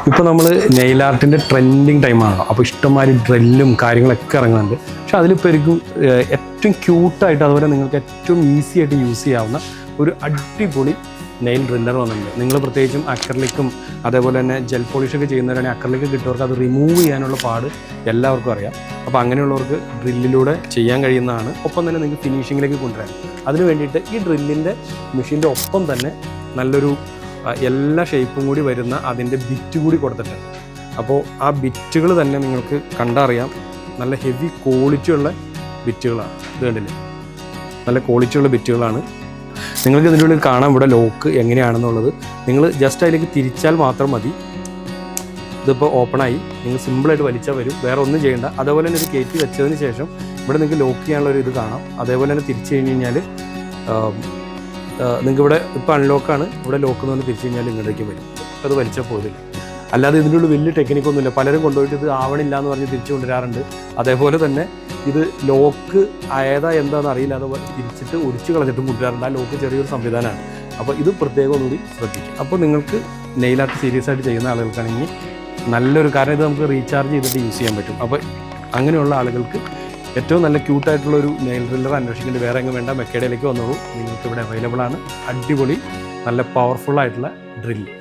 ഇപ്പോൾ നമ്മൾ nail ആർട്ടിൻ്റെ trending ടൈമാണല്ലോ. അപ്പോൾ ഇഷ്ടംമാതിരി ഡ്രില്ലും കാര്യങ്ങളൊക്കെ ഇറങ്ങുന്നുണ്ട്. പക്ഷെ അതിലിപ്പോൾ ആയിരിക്കും ഏറ്റവും ക്യൂട്ടായിട്ട് അതുപോലെ നിങ്ങൾക്ക് ഏറ്റവും ഈസി ആയിട്ട് യൂസ് ചെയ്യാവുന്ന ഒരു അടിപൊളി നെയിൽ ഡ്രില്ലർ വന്നിട്ടുണ്ട്. നിങ്ങൾ പ്രത്യേകിച്ചും അക്രലിക്കും അതേപോലെ തന്നെ ജെൽ പോളിഷൊക്കെ ചെയ്യുന്നവരാണെങ്കിൽ അക്രലിക്ക് കിട്ടുന്നവർക്ക് അത് റിമൂവ് ചെയ്യാനുള്ള പാട് എല്ലാവർക്കും അറിയാം. അപ്പോൾ അങ്ങനെയുള്ളവർക്ക് ഡ്രില്ലിലൂടെ ചെയ്യാൻ കഴിയുന്നതാണ്. ഒപ്പം തന്നെ നിങ്ങൾക്ക് ഫിനിഷിങ്ങിലേക്ക് കൊണ്ടുവരാൻ അതിന് വേണ്ടിയിട്ട് ഈ ഡ്രില്ലിൻ്റെ മെഷീൻ്റെ ഒപ്പം തന്നെ നല്ലൊരു എല്ലാ ഷേപ്പും കൂടി വരുന്ന അതിൻ്റെ ബിറ്റ് കൂടി കൊടുത്തിട്ടുണ്ട്. അപ്പോൾ ആ ബിറ്റുകൾ തന്നെ നിങ്ങൾക്ക് കണ്ടറിയാം, നല്ല ഹെവി ക്വാളിറ്റിയുള്ള ബിറ്റുകളാണ്. ഇത് കണ്ടില്ലേ, നല്ല ക്വാളിറ്റിയുള്ള ബിറ്റുകളാണ്. നിങ്ങൾക്ക് ഇതിൻ്റെ ഉള്ളിൽ കാണാം ഇവിടെ ലോക്ക് എങ്ങനെയാണെന്നുള്ളത്. നിങ്ങൾ ജസ്റ്റ് അതിലേക്ക് തിരിച്ചാൽ മാത്രം മതി. ഇതിപ്പോൾ ഓപ്പണായി, നിങ്ങൾ സിമ്പിളായിട്ട് വലിച്ചാൽ വരും, വേറെ ഒന്നും ചെയ്യേണ്ട. അതേപോലെ തന്നെ ഇത് കയറ്റി വെച്ചതിന് ശേഷം ഇവിടെ നിങ്ങൾക്ക് ലോക്ക് ചെയ്യാനുള്ള ഒരു ഇത് കാണാം. അതേപോലെ തന്നെ തിരിച്ചു കഴിഞ്ഞ് കഴിഞ്ഞാൽ നിങ്ങൾക്ക് ഇവിടെ ഇപ്പോൾ അൺലോക്കാണ്, ഇവിടെ ലോക്ക് എന്ന് പറഞ്ഞ് തിരിച്ചു കഴിഞ്ഞാൽ ഇങ്ങോട്ടേക്ക് വരും. അത് വലിച്ചാൽ പോരില്ല. അല്ലാതെ ഇതിൻ്റെ ഉള്ളിൽ വലിയ ടെക്നിക്കൊന്നുമില്ല. പലരും കൊണ്ടുപോയിട്ട് ഇത് ആവണില്ല എന്ന് പറഞ്ഞ് തിരിച്ചു കൊണ്ടുവരാറുണ്ട്. അതേപോലെ തന്നെ ഇത് ലോക്ക് ആയതാ എന്താണെന്ന് അറിയില്ല, അത് തിരിച്ചിട്ട് ഒടിച്ച് കളഞ്ഞിട്ട് കൊണ്ടുവരാറുണ്ട്. ആ ലോക്ക് ചെറിയൊരു സംവിധാനമാണ്. അപ്പോൾ ഇത് പ്രത്യേകം ഒന്നുകൂടി ശ്രദ്ധിക്കും. അപ്പോൾ നിങ്ങൾക്ക് നെയിൽ ആർട്ട് സീരിയസ് ആയിട്ട് ചെയ്യുന്ന ആളുകൾക്കാണെങ്കിൽ നല്ലൊരു, കാരണം ഇത് നമുക്ക് റീചാർജ് ചെയ്തിട്ട് യൂസ് ചെയ്യാൻ പറ്റും. അപ്പോൾ അങ്ങനെയുള്ള ആളുകൾക്ക് ഏറ്റവും നല്ല ക്യൂട്ടായിട്ടുള്ളൊരു നെയിൽ ഡ്രില്ലർ അന്വേഷിക്കേണ്ടി വേറെ എങ്ങും വേണ്ട, മെക്കേഡയിലേക്ക് വന്നോളൂ. നിങ്ങൾക്ക് ഇവിടെ അവൈലബിൾ ആണ് അടിപൊളി നല്ല പവർഫുൾ ആയിട്ടുള്ള ഡ്രില്ല്.